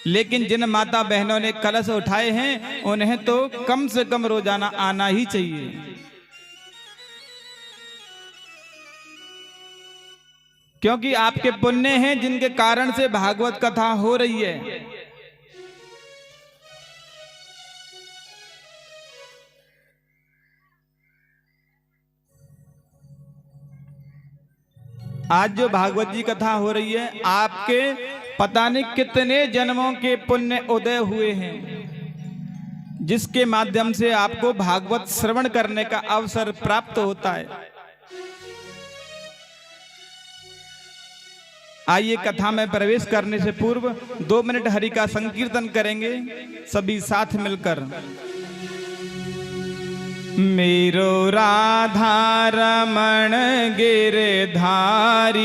लेकिन जिन माता बहनों ने कलश उठाए हैं उन्हें तो कम से कम रोजाना आना ही चाहिए, क्योंकि आपके पुण्य हैं जिनके कारण से भागवत कथा हो रही है। आज जो भागवत जी कथा हो रही है, आपके पता नहीं कितने जन्मों के पुण्य उदय हुए हैं, जिसके माध्यम से आपको भागवत श्रवण करने का अवसर प्राप्त होता है। आइए कथा में प्रवेश करने से पूर्व 2 मिनट हरि का संकीर्तन करेंगे सभी साथ मिलकर। मेरो राधा रमण गिरधारी,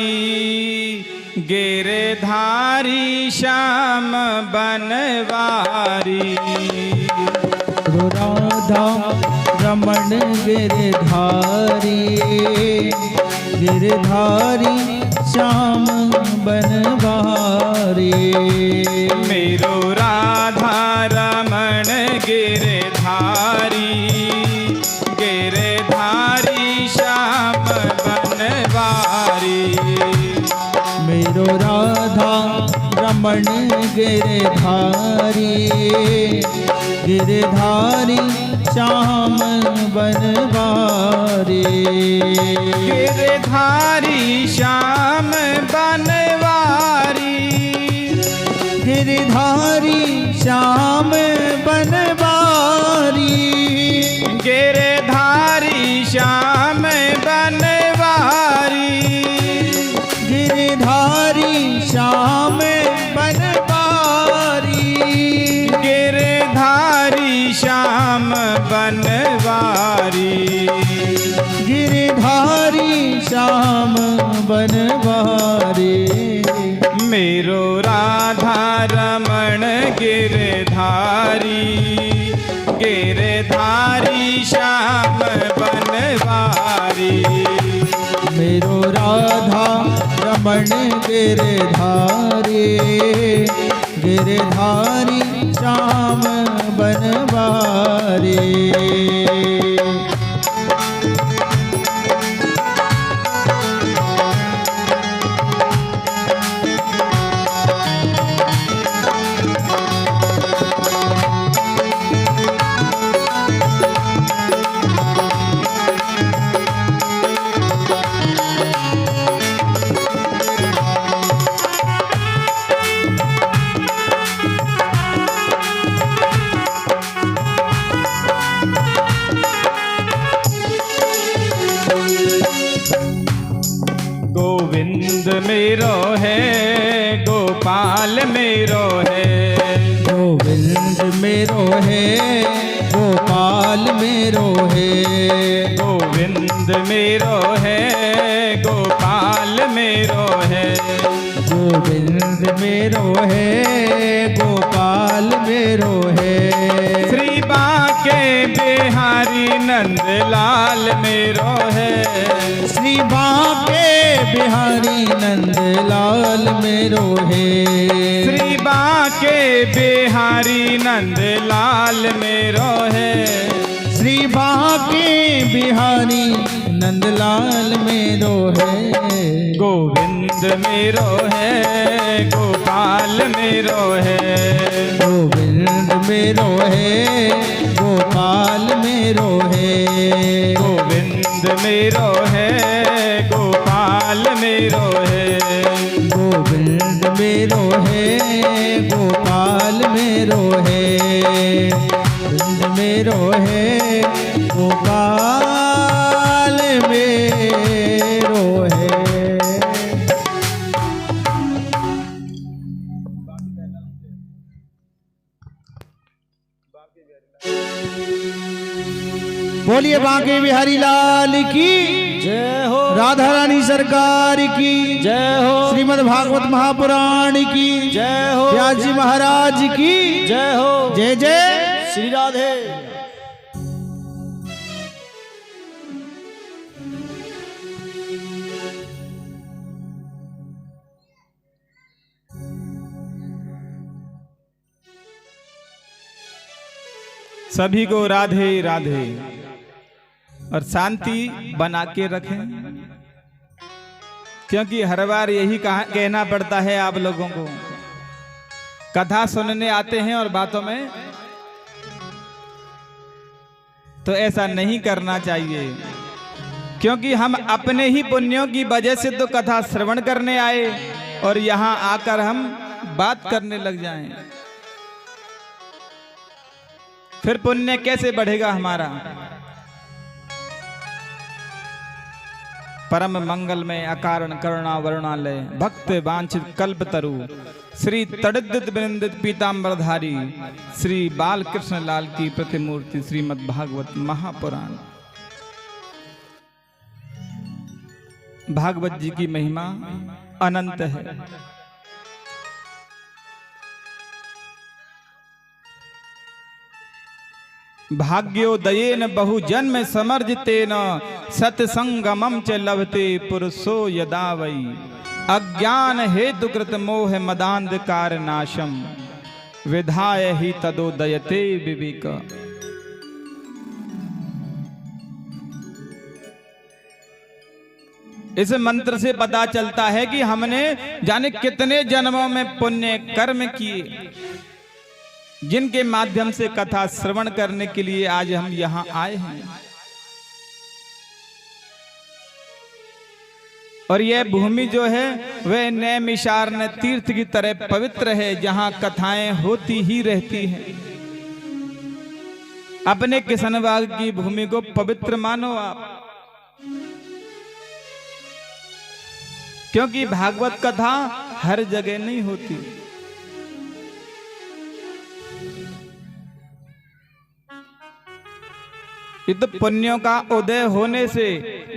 गिरधारी श्याम बनवारी। राधा रमण गिरधारी, गिरधारी श्याम बनवारी। मेरो राधा रमण गिरधारी, गिरधारी श्याम बनवारी। मेरो राधा रमण गिरधारी, गिरधारी श्याम बनवारी। गिरधारी श्याम बनवारी, गिरधारी श्याम बनवारी। गिरधारी श्याम बनवारी, गिरधारी श्याम बनवारी। गिरधारी श्याम बनवारी। गिरधारी श्याम बनवारी। मेरो राधा रमण गिरधारी, गिरधारी श्याम बनवारी। मेरो राधा रमण गिरधारी, गिरधारी श्याम बनवारी। गोविंद मेरो है, गोपाल मेरो है। गोविंद मेरो है, गोपाल मेरो है। गोविंद मेरो है, गोपाल मेरो है। गोविंद मेरो है, गोपाल मेरो है। श्री बांके बिहारी नंदलाल मेरो है। श्री बांके बिहारी नंदलाल मेरो है। श्री बांके बिहारी नंदलाल मेरो है। श्री बांके बिहारी नंदलाल मेरो है। गोविंद मेरो है, गोपाल मेरो है। गोविंद मेरो है, गोपाल मेरो है। गोविंद मेरो है, गोपाल मेरो है। गोविंद मेरो है, गोपाल मेरो है। गोविंद मेरो है, गोपाल मेरो है। बोलिए बांके बिहारी लाल की जय हो। राधा रानी सरकार की जय हो। श्रीमद् भागवत महापुराण की जय हो। व्यास जी महाराज की जय हो। जय जय श्री राधे। सभी को राधे राधे और शांति बना के रखें, क्योंकि हर बार यही कहना पड़ता है आप लोगों को। कथा सुनने आते हैं और बातों में तो ऐसा नहीं करना चाहिए, क्योंकि हम अपने ही पुण्यों की वजह से तो कथा श्रवण करने आए और यहां आकर हम बात करने लग जाएं, फिर पुण्य कैसे बढ़ेगा हमारा। परम मंगल में अकारण करुणा वरुणालय भक्त वांछित कल्पतरु श्री तड़ित वृंदित पीतांबरधारी श्री बालकृष्ण लाल की प्रतिमूर्ति श्रीमद् भागवत महापुराण। भागवत जी की महिमा अनंत है। भाग्योदयेन बहुजन्म समर्जितेन सत्संगमं च लभते पुरुषो यदा वै अज्ञान हेतु कृत मोह मदांधकार नाशम विधाय ही तदोदयते विवेक। इस मंत्र से पता चलता है कि हमने जाने कितने जन्मों में पुण्य कर्म किए, जिनके माध्यम से कथा श्रवण करने के लिए आज हम यहां आए हैं। और यह भूमि जो है वह नैमिषारण्य तीर्थ की तरह पवित्र है, जहां कथाएं होती ही रहती हैं। अपने किशनबाग की भूमि को पवित्र मानो आप, क्योंकि भागवत कथा हर जगह नहीं होती। ये तो पुण्यों का उदय होने से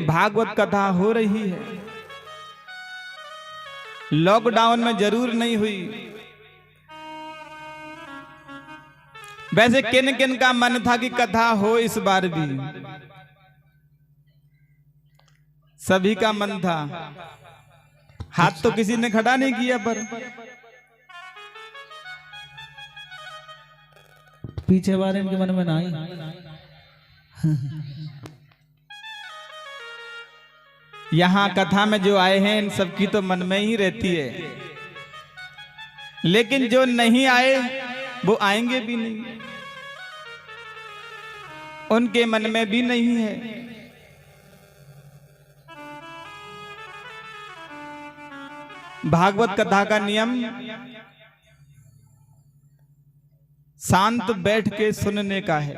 भागवत कथा हो रही है। लॉकडाउन में जरूर नहीं हुई। वैसे किन किन का मन था कि कथा हो इस बार भी? सभी का मन था, हाथ तो किसी ने खड़ा नहीं किया। पर पीछे वाले इनके मन में नहीं। यहां कथा में जो आए हैं इन सबकी तो मन में ही रहती है, लेकिन जो नहीं आए वो आएंगे भी नहीं, उनके मन में भी नहीं है। भागवत कथा का नियम शांत बैठ के सुनने का है।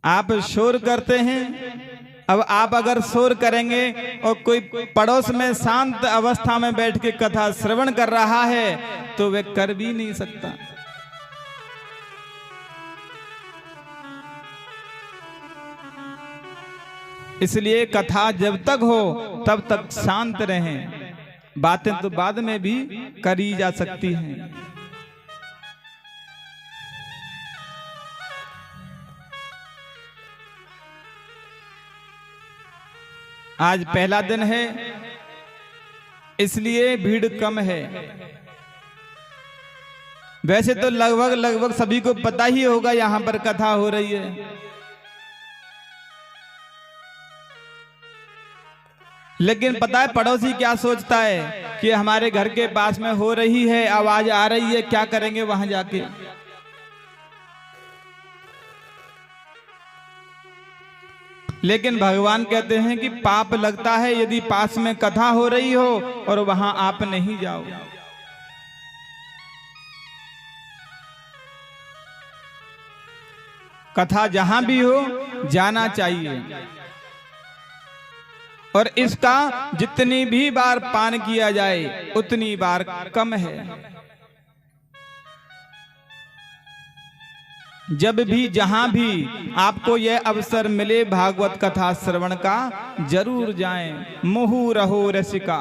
आप शोर करते हैं, अब आप अगर शोर करेंगे और कोई पड़ोस में शांत अवस्था में बैठ के कथा श्रवण कर रहा है तो वह कर भी नहीं सकता। इसलिए कथा जब तक हो तब तक शांत रहें। बातें तो बाद में भी करी जा सकती हैं। आज पहला दिन है, इसलिए भीड़ कम है। वैसे तो लगभग सभी को पता ही होगा यहां पर कथा हो रही है, लेकिन पता है पड़ोसी क्या सोचता है कि हमारे घर के पास में हो रही है, आवाज आ रही है, क्या करेंगे वहां जाके। लेकिन भगवान कहते हैं कि पाप लगता है यदि पास में कथा हो रही हो और वहां आप नहीं जाओ। कथा जहां भी हो जाना चाहिए, और इसका जितनी भी बार पान किया जाए उतनी बार कम है। जब भी जहां भी आपको यह अवसर मिले भागवत कथा श्रवण का, जरूर जाएं। मुहु रहो रसिका।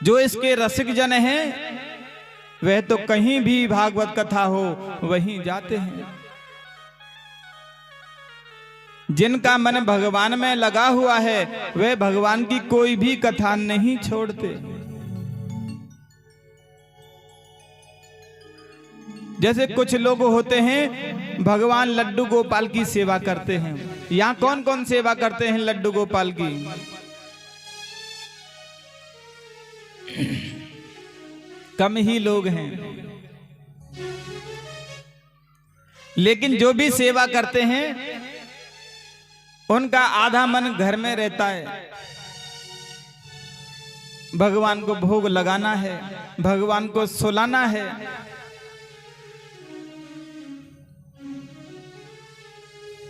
जो इसके रसिक जन हैं वह तो कहीं भी भागवत कथा हो वहीं जाते हैं। जिनका मन भगवान में लगा हुआ है वे भगवान की कोई भी कथा नहीं छोड़ते। जैसे कुछ लोग होते हैं भगवान लड्डू गोपाल की सेवा करते हैं। यहाँ कौन कौन सेवा करते हैं लड्डू गोपाल की? कम ही लोग हैं, लेकिन जो भी सेवा करते हैं उनका आधा मन घर में रहता है। भगवान को भोग लगाना है, भगवान को सुलाना है।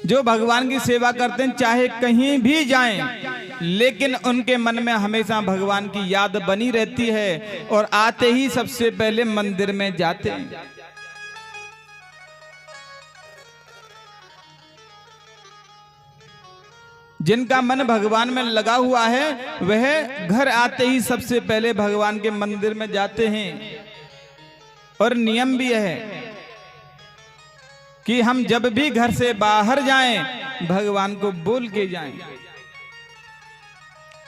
जो भगवान की सेवा करते हैं चाहे कहीं भी जाएं, लेकिन उनके मन में हमेशा भगवान की याद बनी रहती है और आते ही सबसे पहले मंदिर में जाते हैं। जिनका मन भगवान में लगा हुआ है वह घर आते ही सबसे पहले भगवान के मंदिर में जाते हैं। और नियम भी है कि हम जब भी घर से बाहर जाएं भगवान को बोल के जाएं,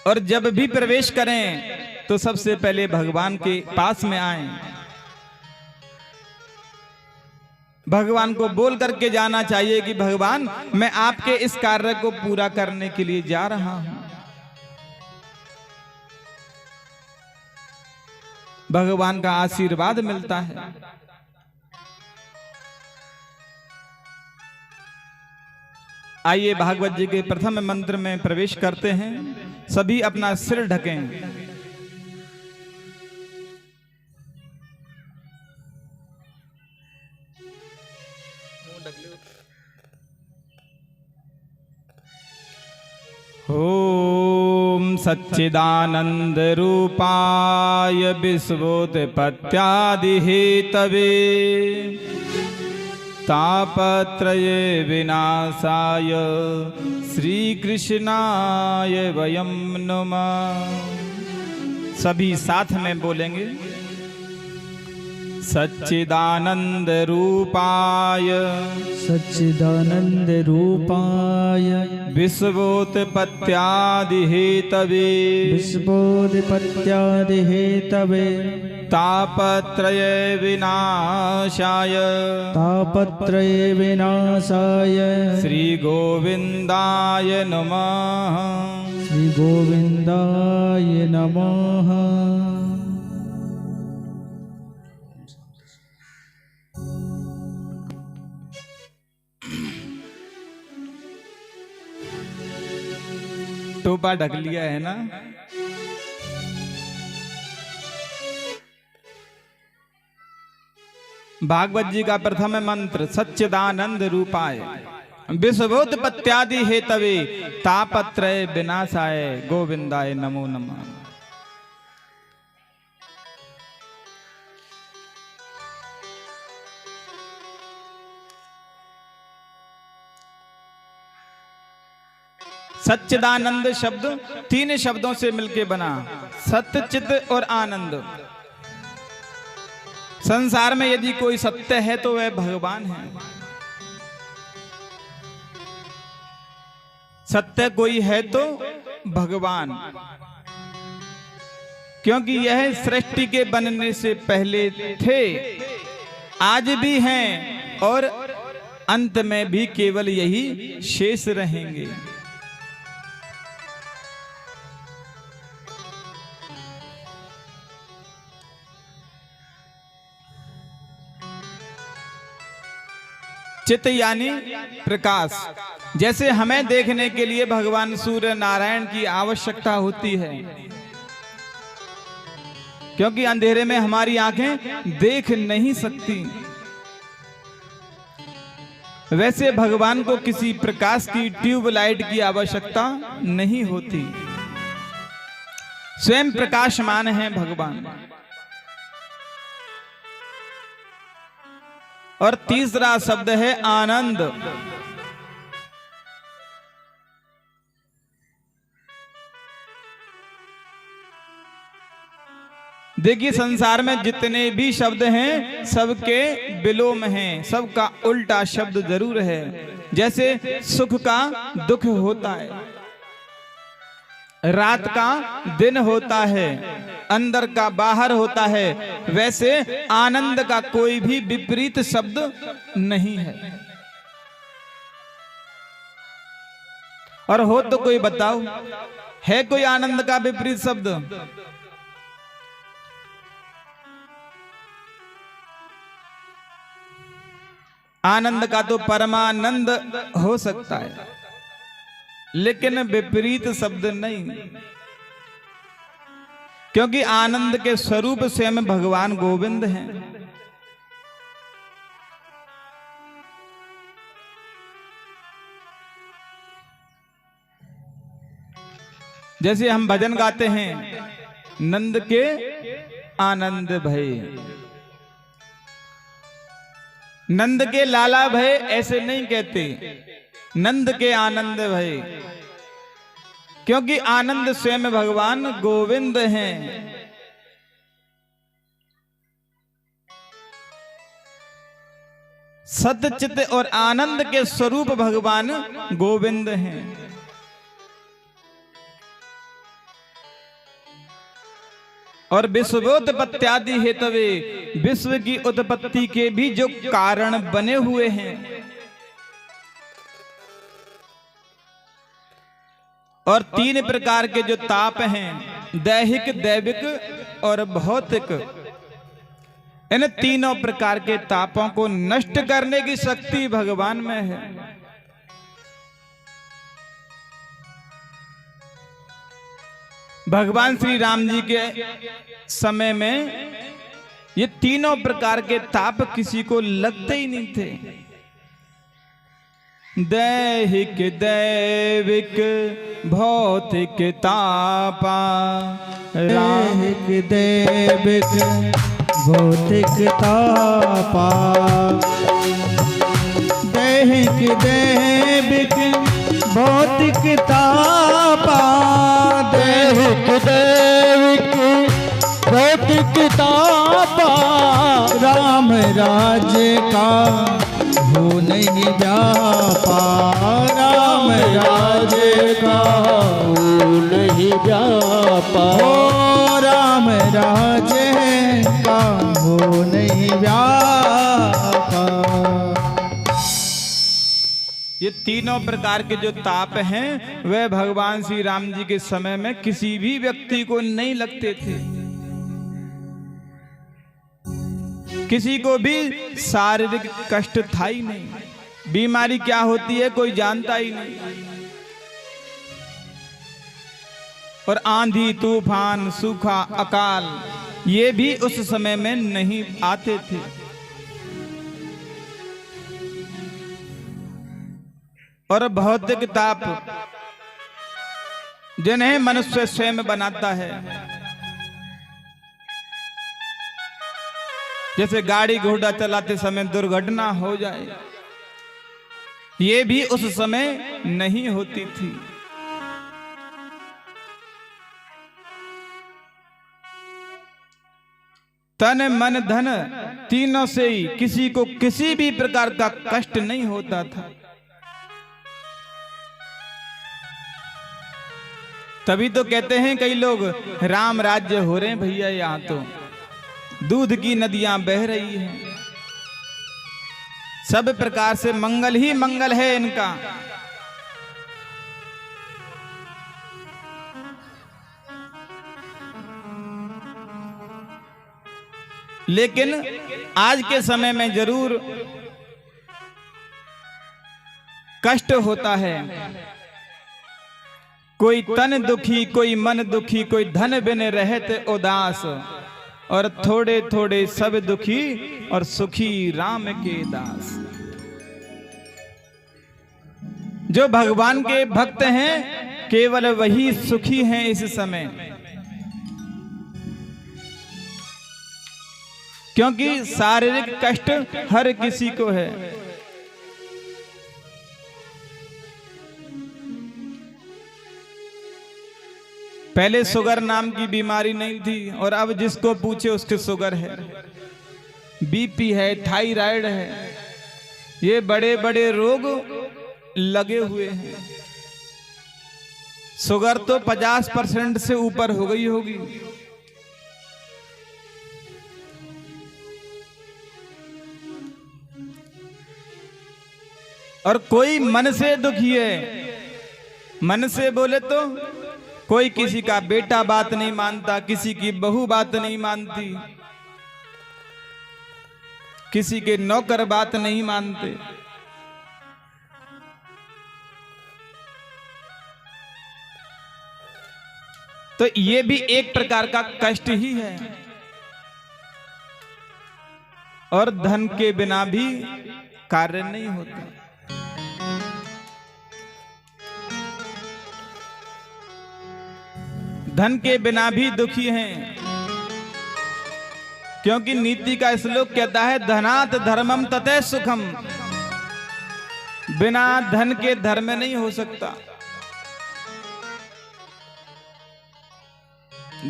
और जब भी प्रवेश करें तो सबसे पहले भगवान के पास में आएं। भगवान को बोल करके जाना चाहिए कि भगवान मैं आपके इस कार्य को पूरा करने के लिए जा रहा हूं। भगवान का आशीर्वाद मिलता है। आइए भागवत जी के प्रथम मंत्र में प्रवेश करते हैं। सभी अपना सिर ढकें। ओम सच्चिदानंद रूपाय विश्वोत्पत्त्यादि हेतवे तापत्रये विनाशाय श्री कृष्णाय वयं नमः। सभी साथ में बोलेंगे। सच्चिदानंद रूपाय सच्चिदानंद रूपाय विश्वोत्पत्त्यादि हेतवे विश्वोत्पत्त्यादि हेतवे तापत्रये विनाशाय तापत्रये विनाशाय श्री गोविंदाय नमः। श्री गोविंदाय नमः। टोपा ढक लिया है ना? भागवत जी का प्रथम मंत्र सच्चिदानंद रूपाय विश्वोत्पत्त्यादि हेतवे तापत्रय विनाशाय गोविंदाय नमो नमः। सच्चिदानंद शब्द तीन शब्दों से मिलके बना, सत्य, चित और आनंद। संसार में यदि कोई सत्य है तो वह भगवान है। सत्य कोई है तो भगवान, क्योंकि यह सृष्टि के बनने से पहले थे, आज भी हैं और अंत में भी केवल यही शेष रहेंगे। चित यानी प्रकाश। जैसे हमें देखने के लिए भगवान सूर्य नारायण की आवश्यकता होती है, क्योंकि अंधेरे में हमारी आंखें देख नहीं सकती, वैसे भगवान को किसी प्रकाश की ट्यूबलाइट की आवश्यकता नहीं होती। स्वयं प्रकाशमान है भगवान। और तीसरा शब्द है आनंद। देखिए संसार में जितने भी शब्द हैं सबके विलोम हैं, सबका उल्टा शब्द जरूर है। जैसे सुख का दुख होता है, रात का दिन होता है, अंदर का बाहर होता है, वैसे आनंद का कोई भी विपरीत शब्द नहीं है। और हो तो कोई बताओ, है कोई आनंद का विपरीत शब्द? आनंद का तो परमानंद हो सकता है, लेकिन विपरीत शब्द नहीं, क्योंकि आनंद के स्वरूप स्वयं भगवान गोविंद हैं। जैसे हम भजन गाते हैं, नंद के आनंद भय, नंद के लाला भय ऐसे नहीं कहते, नंद के आनंद भय, क्योंकि आनंद स्वयं भगवान गोविंद हैं। सतचित और आनंद के स्वरूप भगवान गोविंद हैं। और विश्वोत्पत्त्यादि हेतवे, विश्व की उत्पत्ति के भी जो कारण बने हुए हैं, और 3 प्रकार के जो ताप हैं, दैहिक, दैविक और भौतिक, इन तीनों प्रकार के तापों को नष्ट करने की शक्ति भगवान में है। भगवान श्री राम जी के समय में ये तीनों प्रकार के ताप किसी को लगते ही नहीं थे। दैहिक, दैविक, भौतिक तापा, दैहिक, दैविक, भौतिक तापा, दैहिक, दैविक, भौतिक तापा, दैहिक, दैविक, भौतिक तापा, राम राज्य का हो नहीं व्यापा, राम राज्य का हो नहीं व्यापा, ओ राम राज्य का हो नहीं व्यापा। ये तीनों प्रकार के जो ताप हैं, वह भगवान श्री राम जी के समय में किसी भी व्यक्ति को नहीं लगते थे। किसी को भी शारीरिक कष्ट था ही नहीं। बीमारी क्या होती है कोई जानता ही नहीं। और आंधी, तूफान, सूखा, अकाल, ये भी उस समय में नहीं आते थे। और भौतिक ताप जिन्हें मनुष्य स्वयं बनाता है, जैसे गाड़ी घोड़ा चलाते समय दुर्घटना हो जाए, ये भी उस समय नहीं होती थी। तन, मन, धन, तीनों से ही किसी को किसी भी प्रकार का कष्ट नहीं होता था। तभी तो कहते हैं कई लोग, राम राज्य हो रहे हैं भैया, यहां तो दूध की नदियां बह रही हैं, सब प्रकार से मंगल ही मंगल है इनका। लेकिन आज के समय में जरूर कष्ट होता है। कोई तन दुखी, कोई मन दुखी, कोई धन बिन रहते उदास, और थोड़े थोड़े सब दुखी और सुखी राम के दास। जो भगवान के भक्त हैं केवल वही सुखी हैं इस समय, क्योंकि शारीरिक कष्ट हर किसी को है। पहले शुगर नाम की बीमारी नहीं थी, और अब जिसको पूछे उसके शुगर है, बीपी है, थायराइड है, ये बड़े बड़े रोग लगे हुए हैं। शुगर तो 50% से ऊपर हो गई होगी। और कोई मन से दुखी है। मन से बोले तो कोई किसी का बेटा बात नहीं मानता, किसी की बहू बात नहीं मानती, किसी के नौकर बात नहीं मानते। तो ये भी एक प्रकार का कष्ट ही है। और धन के बिना भी कार्य नहीं होता। धन के बिना भी दुखी हैं, क्योंकि नीति का श्लोक कहता है धनात् धर्मम ततः सुखम। बिना धन के धर्म नहीं हो सकता।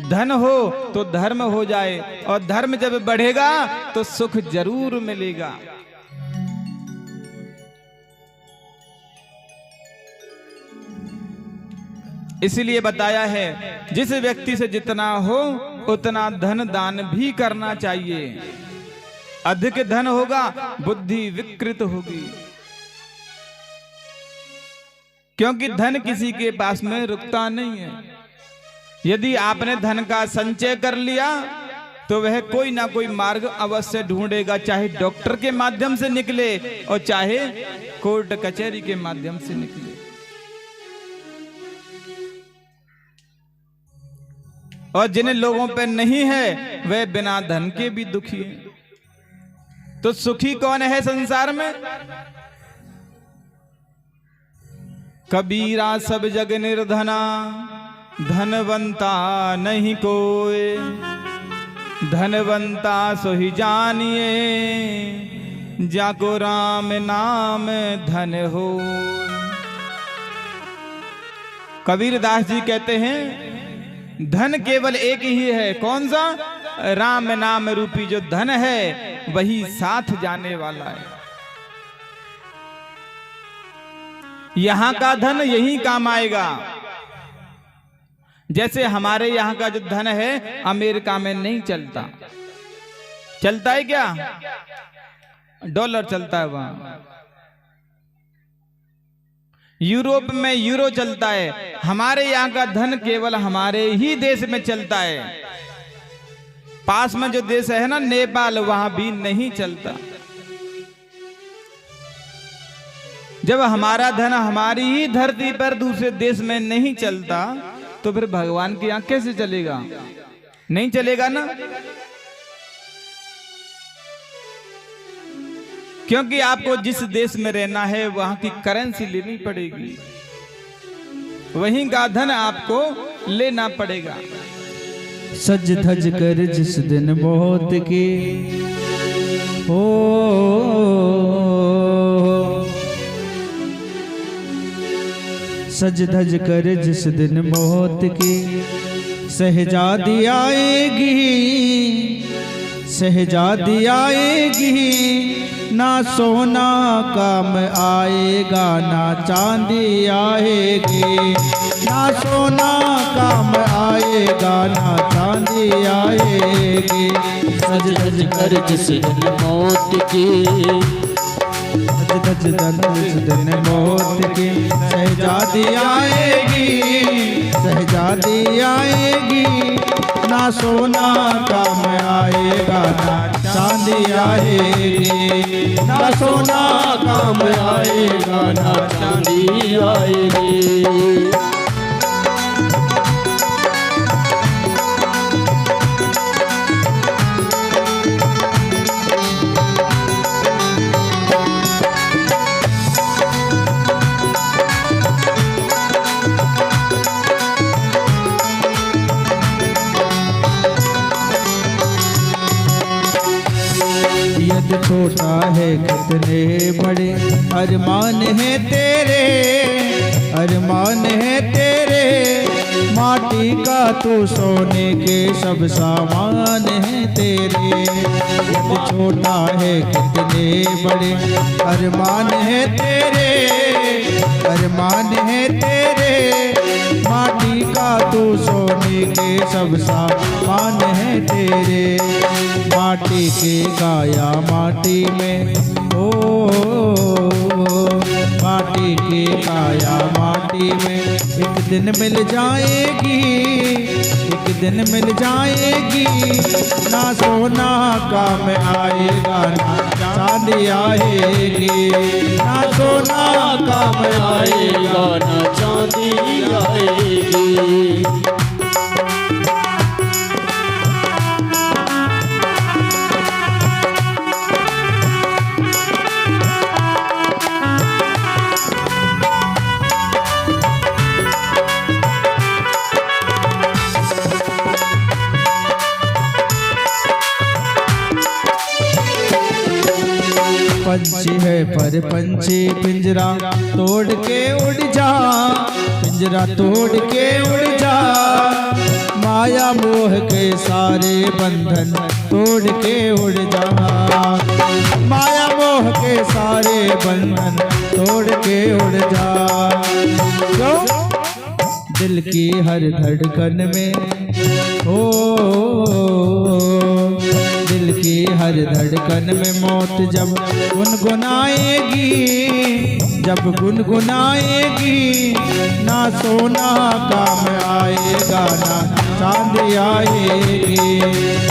धन हो तो धर्म हो जाए, और धर्म जब बढ़ेगा तो सुख जरूर मिलेगा। इसलिए बताया है जिस व्यक्ति से जितना हो उतना धन दान भी करना चाहिए। अधिक धन होगा बुद्धि विकृत होगी, क्योंकि धन किसी के पास में रुकता नहीं है। यदि आपने धन का संचय कर लिया तो वह कोई ना कोई मार्ग अवश्य ढूंढेगा, चाहे डॉक्टर के माध्यम से निकले और चाहे कोर्ट कचहरी के माध्यम से निकले। और जिन लोगों पे नहीं है वे बिना धन के भी दुखी हैं। तो सुखी कौन है संसार में? कबीरा सब जग निर्धना, धनवंता नहीं कोई, धनवंता सो ही जानिए, जाको राम नाम धन हो। कबीरदास जी कहते हैं धन केवल एक ही है। कौन सा? राम नाम रूपी जो धन है वही साथ जाने वाला है। यहां का धन यही काम आएगा। जैसे हमारे यहां का जो धन है अमेरिका में नहीं चलता। चलता है क्या? डॉलर चलता है वहां। यूरोप में यूरो चलता है। हमारे यहाँ का धन केवल हमारे ही देश में चलता है। पास में जो देश है ना नेपाल, वहां भी नहीं चलता। जब हमारा धन हमारी ही धरती पर दूसरे देश में नहीं चलता तो फिर भगवान के यहाँ कैसे चलेगा? नहीं चलेगा ना। क्योंकि आपको जिस देश में रहना है वहां की करेंसी लेनी पड़ेगी, वहीं का धन आपको लेना पड़ेगा। सज धज कर जिस दिन मौत की हो, सज धज कर जिस दिन मौत की सहजादी आएगी, सहजादी आएगी। ना सोना काम आएगा ना चांदी आएगी, ना सोना काम आएगा ना चांदी आएगी। सज धज कर जिस दिन मौत की, सज धज जिस दिन मौत की सहजादी आएगी, सहजादी आएगी। ना सोना काम आएगा ना चांदी आएगी, ना सोना काम आएगा ना चांदी आएगी। छोटा है कितने बड़े अरमान है तेरे, अरमान है तेरे। माटी का तू सोने के सब सामान है तेरे। छोटा है कितने बड़े अरमान है तेरे, अरमान है तेरे। माटी का तू सोने के सब सामान है तेरे। माटी के काया माटी में, ओ में एक दिन मिल जाएगी, एक दिन मिल जाएगी। ना सोना काम आएगा ना चांदी आएगी, ना सोना काम आएगा ना चांदी आएगी। पंछी है पर पंछी पिंजरा तोड़ के उड़ जा, पिंजरा तोड़ के उड़ जा। माया मोह के सारे बंधन तोड़ के उड़ जा, माया मोह के सारे बंधन तोड़ के उड़ जा। क्यों? दिल की हर धड़कन में हो, दिल की हर धड़कन में मौत जब गुनगुनाएगी, जब गुनगुनाएगी। ना सोना काम आएगा ना चांदी आएगी,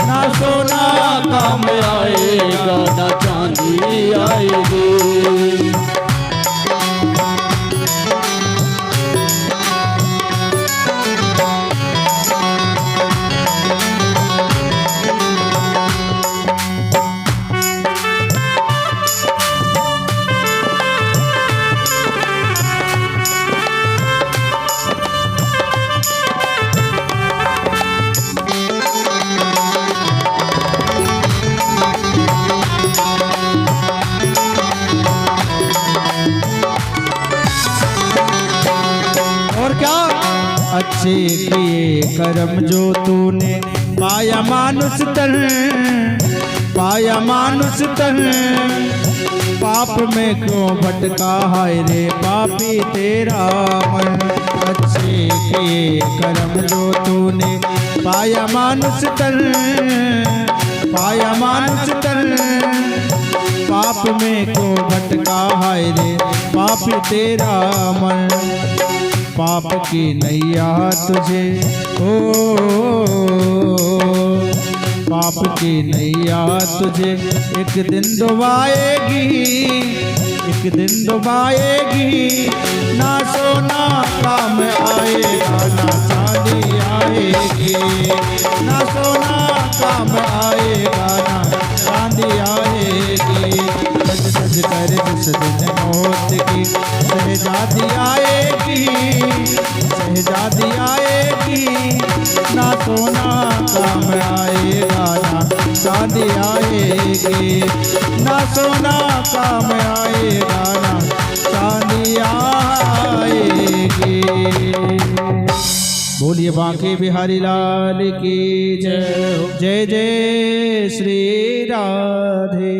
ना सोना काम आएगा ना चांदी आएगी। अच्छे किए कर्म जो तूने पाया मानुष तन, पाया मानुष तन। पाप में क्यों भटका हाय रे पापी तेरा मन। अच्छे किए कर्म जो तूने पाया मानुष तन, पाया मानुष तन। पाप में क्यों भटका हाय रे पापी तेरा मन। पाप की नैया तुझे ओ, पाप की नैया तुझे एक दिन डुबाएगी, एक दिन डुबाएगी। ना सोना काम आएगा ना चांदी आएगी, ना सोना काम आएगा ना चांदी आएगी। सज सज कर जिस दिन मौत की शहजादी आएगी, शहजादी आएगी। ना सोना काम आएगा ना चांदी आएगी, ना सोना काम आएगा ना चांदी आएगी। बोलिए बांके बिहारी लाल की जय। जय जय श्री राधे।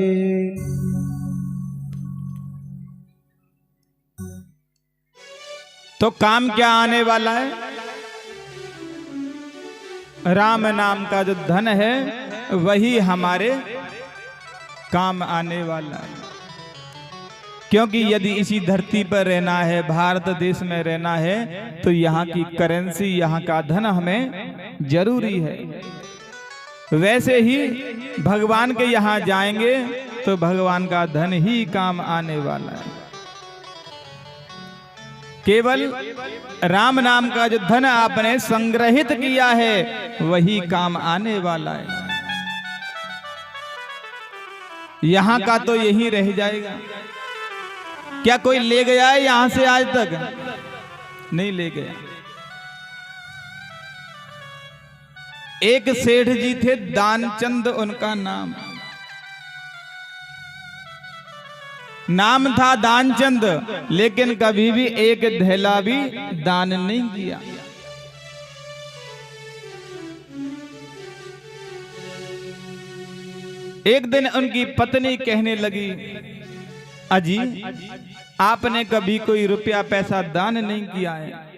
तो काम क्या आने वाला है? राम नाम का जो धन है वही हमारे काम आने वाला है। क्योंकि यदि इसी धरती पर रहना है, भारत देश में रहना है, तो यहाँ की करेंसी, यहाँ का धन हमें जरूरी है। वैसे ही भगवान के यहाँ जाएंगे तो भगवान का धन ही काम आने वाला है। केवल राम नाम का जो धन आपने संग्रहित किया है वही काम आने वाला है। यहां का तो यही रह जाएगा। क्या कोई ले गया है यहां से आज तक? नहीं ले गया। एक सेठ जी थे, दानचंद उनका नाम था दानचंद, लेकिन कभी भी एक धेला भी दान नहीं किया। एक दिन उनकी पत्नी कहने लगी, अजी आपने कभी कोई रुपया पैसा दान नहीं किया है।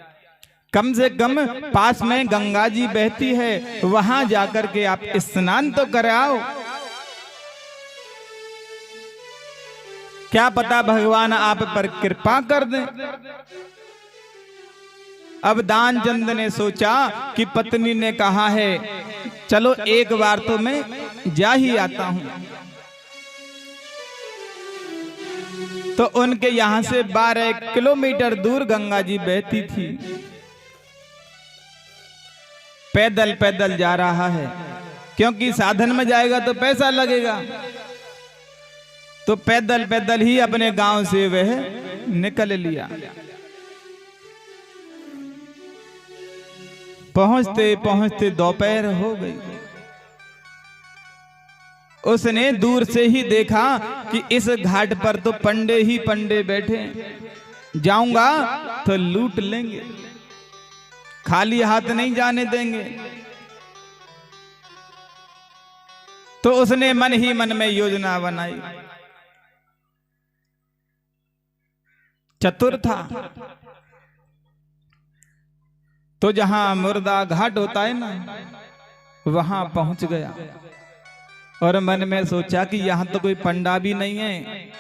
कम से कम पास में गंगा जी बहती है, वहां जाकर के आप स्नान तो कराओ। क्या पता भगवान आप पर कृपा कर दें। अब दानचंद ने सोचा कि पत्नी ने कहा है चलो एक बार तो मैं जा ही आता हूं। तो उनके यहां से 12 किलोमीटर दूर गंगा जी बहती थी। पैदल पैदल जा रहा है, क्योंकि साधन में जाएगा तो पैसा लगेगा, तो पैदल पैदल ही अपने गांव से वह निकल लिया। पहुंचते पहुंचते दोपहर हो गई। उसने दूर से ही देखा कि इस घाट पर तो पंडे ही पंडे बैठे, जाऊंगा तो लूट लेंगे, खाली हाथ नहीं जाने देंगे। तो उसने मन ही मन में योजना बनाई। चतुर था, तो जहां मुर्दा घाट होता है ना, वहां पहुंच गया और मन में सोचा कि यहां तो कोई पंडा भी नहीं है।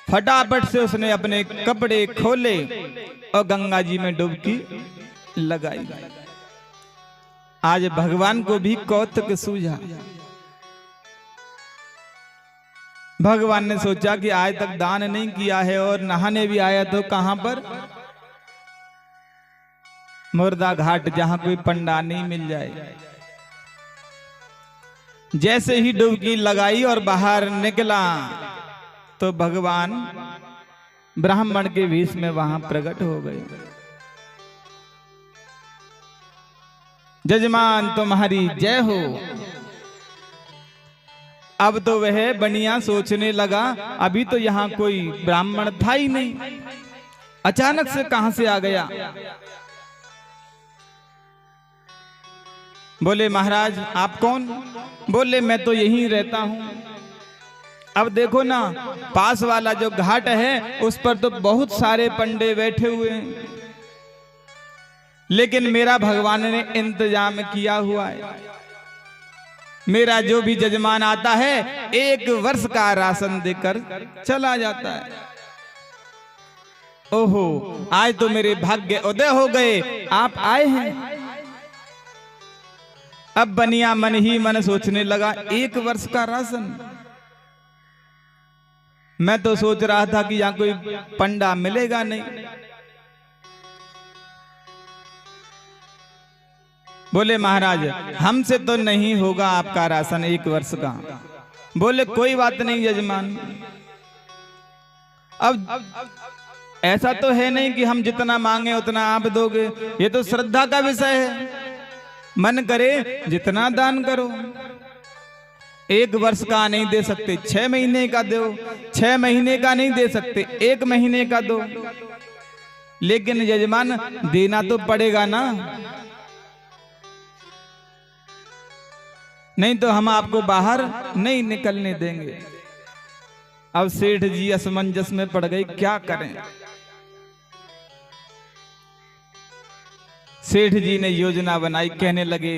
फटाफट से उसने अपने कपड़े खोले और गंगा जी में डुबकी लगाई। आज भगवान को भी कौतुक सूझा। भगवान ने सोचा कि आज तक दान नहीं किया है और नहाने भी आया तो कहां पर? मुर्दा घाट, जहां कोई पंडा नहीं मिल जाए। जैसे ही डुबकी लगाई और बाहर निकला तो भगवान ब्राह्मण के वेश में वहां प्रकट हो गए। जजमान तुम्हारी जय हो। अब तो वह बनिया सोचने लगा, अभी तो यहां कोई ब्राह्मण था ही नहीं, अचानक से कहां से आ गया। बोले महाराज आप कौन? बोले मैं तो यहीं रहता हूं। अब देखो ना, पास वाला जो घाट है उस पर तो बहुत सारे पंडे बैठे हुए हैं, लेकिन मेरा भगवान ने इंतजाम किया हुआ है। मेरा जो भी जजमान आता है 1 वर्ष का राशन देकर चला जाता है। ओहो, आज तो मेरे भाग्य उदय हो गए, आप आए हैं। अब बनिया मन ही मन सोचने लगा, 1 वर्ष का राशन। मैं तो सोच रहा था कि यहां कोई पंडा मिलेगा नहीं। बोले महाराज हमसे तो नहीं होगा आपका राशन 1 वर्ष का। बोले कोई बात नहीं यजमान, अब ऐसा तो है नहीं कि हम जितना मांगे उतना आप दोगे, ये तो श्रद्धा का विषय है। मन करे जितना दान करो। 1 वर्ष का नहीं दे सकते, 6 महीने का दो, 6 महीने का नहीं दे सकते, 1 महीने का दो, लेकिन यजमान देना तो पड़ेगा ना, नहीं तो हम आपको बाहर नहीं निकलने देंगे। अब सेठ जी असमंजस में पड़ गई, क्या करें। सेठ जी ने योजना बनाई, कहने लगे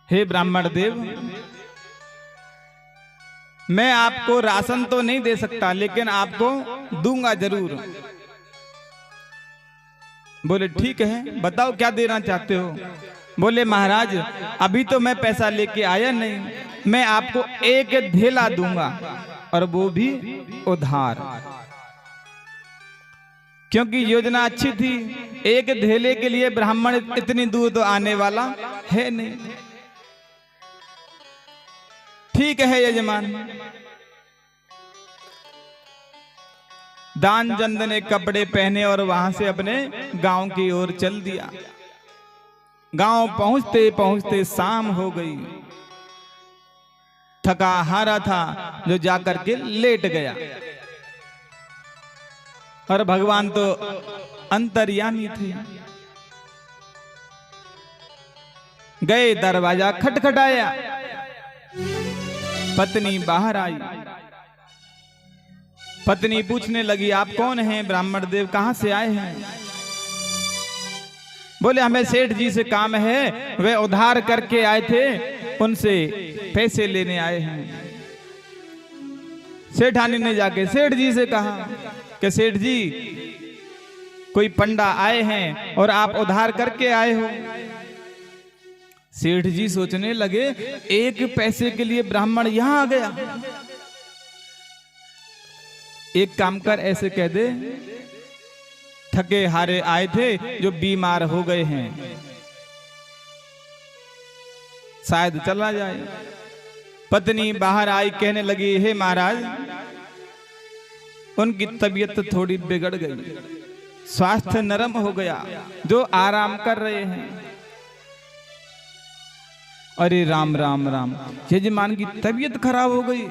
हे ब्राह्मण देव, मैं आपको राशन तो नहीं दे सकता, लेकिन आपको दूंगा जरूर। बोले ठीक है, बताओ क्या देना चाहते हो। बोले महाराज अभी तो मैं पैसा लेके आया नहीं, मैं आपको 1 धेला दूंगा और वो भी उधार, क्योंकि योजना अच्छी थी। 1 धेले के लिए ब्राह्मण इतनी दूर तो आने वाला है नहीं। ठीक है यजमान। दानचंद ने कपड़े पहने और वहां से अपने गांव की ओर चल दिया। गांव पहुंचते पहुंचते शाम हो गई। थका हारा था जो जाकर के लेट गया, और भगवान तो अंतर्यामी थे। गए, दरवाजा खटखटाया, पत्नी बाहर आई। पत्नी पूछने लगी आप कौन हैं ब्राह्मण देव, कहां से आए हैं। बोले हमें सेठ जी से काम है, वे उधार करके आए थे, उनसे पैसे लेने आए हैं। सेठानी ने जाके सेठ जी से कहा कि सेठ जी कोई पंडा आए हैं और आप उधार करके आए हो। सेठ जी सोचने लगे, एक पैसे के लिए ब्राह्मण यहां आ गया। एक काम कर, ऐसे कह दे, थके हारे आए थे जो बीमार हो गए हैं, शायद चला जाए। पत्नी बाहर आई, कहने लगी, हे महाराज, उनकी तबीयत थोड़ी बिगड़ गई, स्वास्थ्य नरम हो गया, जो आराम कर रहे हैं। अरे राम राम राम, यजमान की तबीयत खराब हो गई।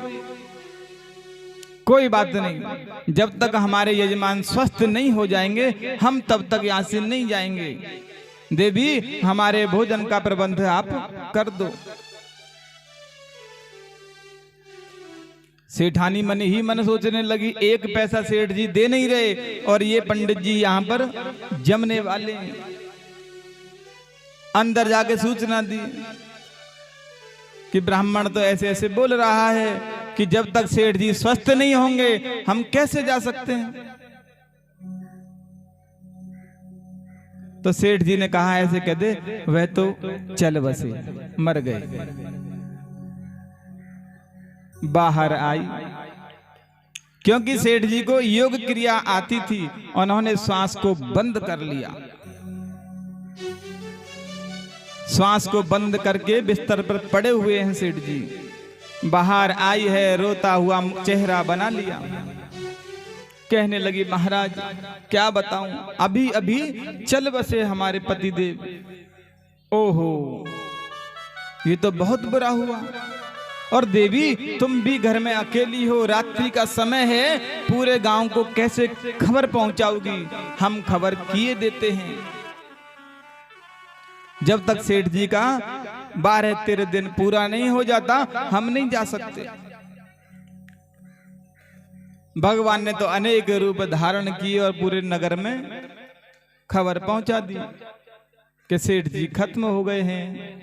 कोई बात नहीं, जब तक हमारे यजमान स्वस्थ नहीं हो जाएंगे हम तब तक यहां से नहीं जाएंगे। देवी, हमारे भोजन का प्रबंध आप कर दो। सेठानी मन ही मन सोचने लगी, एक पैसा सेठ जी दे नहीं रहे और ये पंडित जी यहां पर जमने वाले हैं। अंदर जाके सूचना दी कि ब्राह्मण तो ऐसे ऐसे बोल रहा है कि जब तक सेठ जी स्वस्थ नहीं होंगे हम कैसे जा सकते हैं। तो सेठ जी ने कहा, ऐसे कह दे, वह तो चल बसे, मर गए। बाहर आई, क्योंकि सेठ जी को योग क्रिया आती थी, उन्होंने श्वास को बंद कर लिया। श्वास को बंद करके बिस्तर पर पड़े हुए हैं सेठ जी। बाहर आई है, रोता हुआ चेहरा बना लिया, कहने लगी, महाराज क्या बताऊं, अभी अभी चल बसे हमारे पतिदेव। ओहो, ये तो बहुत बुरा हुआ। और देवी, तुम भी घर में अकेली हो, रात्रि का समय है, पूरे गांव को कैसे खबर पहुंचाओगी? हम खबर किए देते हैं। जब तक सेठ जी का 12-13 दिन पूरा नहीं हो जाता हम नहीं जा सकते। भगवान ने तो अनेक रूप धारण किए और पूरे नगर में खबर पहुंचा दी कि सेठ जी खत्म हो गए हैं।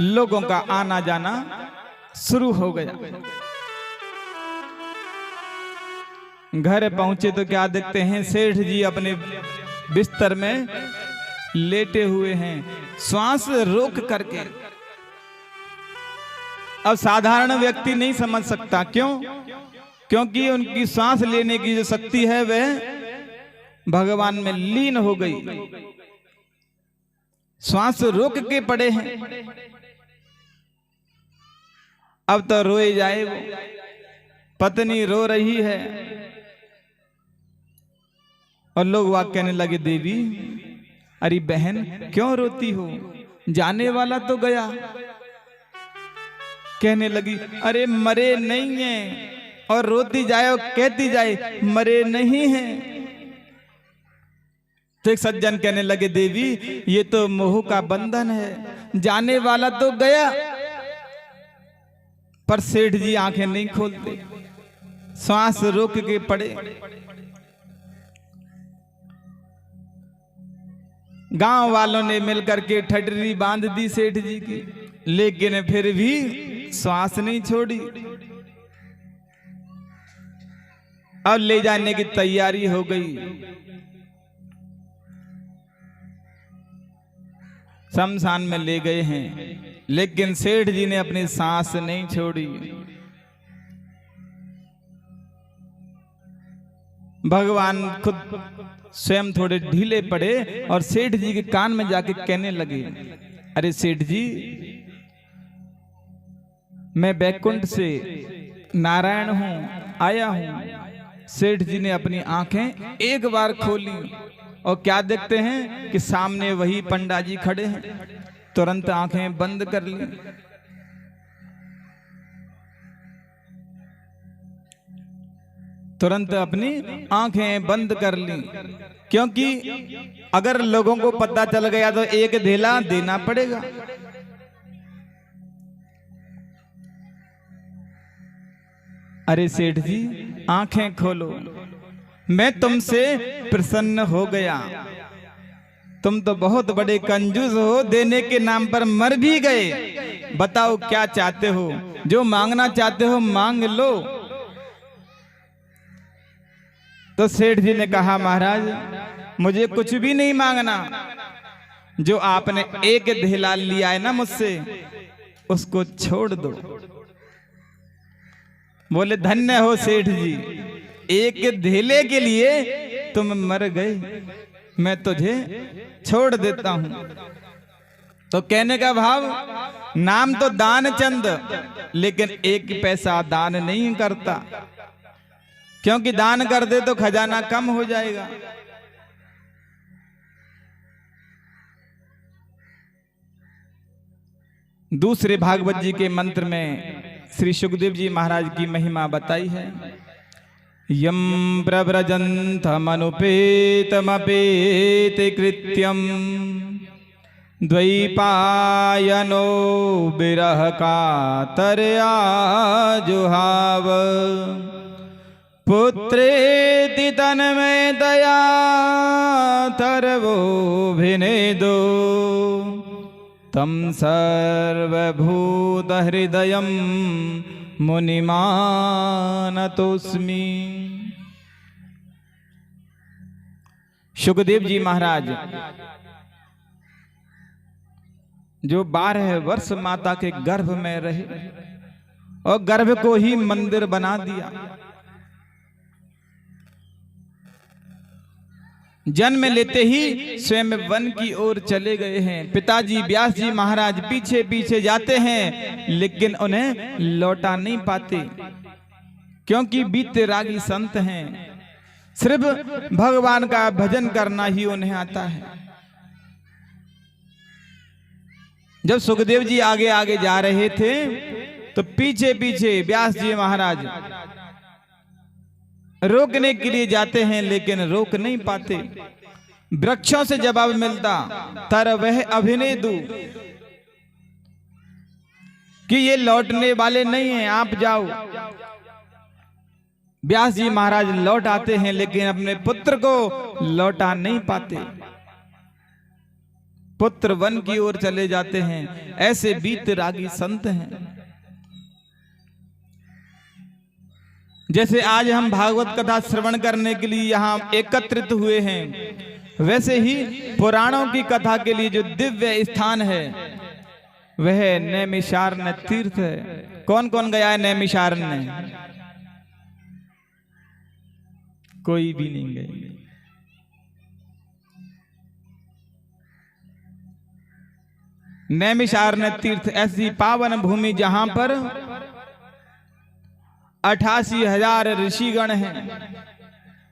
लोगों का आना जाना शुरू हो गया। घर पहुंचे तो क्या देखते हैं, सेठ जी अपने बिस्तर में लेटे हुए हैं, श्वास रोक करके। अब साधारण व्यक्ति नहीं समझ सकता, क्यों? क्योंकि उनकी सांस लेने की जो शक्ति है वह भगवान में लीन हो गई। श्वास रोक के पड़े हैं। अब तो रोए जाए वो। पत्नी रो रही है और लोग वाक कहने लगे, देवी, अरे बहन क्यों रोती हो, जाने वाला तो गया। कहने लगी, अरे मरे नहीं है, और रोती जाए और कहती जाए मरे नहीं हैं। तो एक सज्जन कहने लगे, देवी ये तो मोह का बंधन है, जाने वाला तो गया। पर सेठ जी आंखें नहीं खोलते, श्वास रोक के पड़े। गांव वालों ने मिलकर के ठटरी बांध दी सेठ जी की, लेकिन फिर भी श्वास नहीं छोड़ी। अब ले जाने की तैयारी हो गई। शमशान में ले गए हैं, लेकिन सेठ जी ने अपनी सांस नहीं छोड़ी। भगवान खुद स्वयं थोड़े ढीले पड़े और सेठ जी के कान में जाके कहने लगे, अरे सेठ जी, मैं बैकुंठ से नारायण हूं, आया हूं। सेठ जी ने अपनी आंखें एक बार खोली और क्या देखते हैं कि सामने वही पंडा जी खड़े हैं। तुरंत आंखें बंद कर ली। तुरंत अपनी आंखें बंद कर ली, क्योंकि अगर लोगों को पता चल गया तो एक धेला देना पड़ेगा। अरे सेठ जी, आंखें खोलो, मैं तुमसे प्रसन्न हो गया। तुम तो बहुत बड़े कंजूस हो, देने के नाम पर मर भी गए। बताओ क्या चाहते हो, जो मांगना चाहते हो मांग लो। तो सेठ जी ने कहा महाराज मुझे कुछ भी नहीं मांगना, जो आपने एक धेला लिया है ना मुझसे उसको छोड़ दो। बोले धन्य हो सेठ जी, एक धेले के लिए तुम मर गए, मैं तुझे छोड़ देता हूं। तो कहने का भाव, नाम तो दान चंद, लेकिन एक पैसा दान नहीं करता, क्योंकि दान कर दे तो खजाना कम हो जाएगा। दूसरे भागवत जी के मंत्र में श्री सुखदेव जी महाराज की महिमा बताई है। यम प्रव्रजन्तमनुपेतमपेत कृत्यम द्वैपायनो विरह कातरया जुहाव पुत्रेति तन्मे दया तरवोभिनेदो तम सर्वभूत हृदयम मुनिमानतोस्मि। सुखदेव जी महाराज जो 12 वर्ष माता के गर्भ में रहे और गर्भ को ही मंदिर बना दिया, जन्म लेते ही स्वयं वन की ओर चले गए हैं। पिताजी व्यास जी महाराज पीछे पीछे जाते हैं, लेकिन उन्हें लौटा नहीं पाते, क्योंकि बीते रागी संत हैं, सिर्फ भगवान का भजन करना ही उन्हें आता है। जब सुखदेव जी आगे आगे जा रहे थे तो पीछे पीछे व्यास जी महाराज रोकने के लिए जाते हैं, लेकिन रोक नहीं पाते। वृक्षों से जवाब मिलता, तर वह अभिनय दू कि ये लौटने वाले नहीं हैं, आप जाओ। व्यास जी महाराज लौट आते हैं, लेकिन अपने पुत्र को लौटा नहीं पाते। पुत्र वन की ओर चले जाते हैं। ऐसे बीत रागी संत हैं। जैसे आज हम भागवत कथा श्रवण करने के लिए यहाँ एकत्रित हुए हैं, वैसे ही पुराणों की कथा के लिए जो दिव्य स्थान है वह नैमिषारण्य तीर्थ है। कौन कौन गया है नैमिषारण्य? कोई भी नहीं गए। नैमिषारण्य तीर्थ ऐसी पावन भूमि जहां पर 88,000 ऋषिगण हैं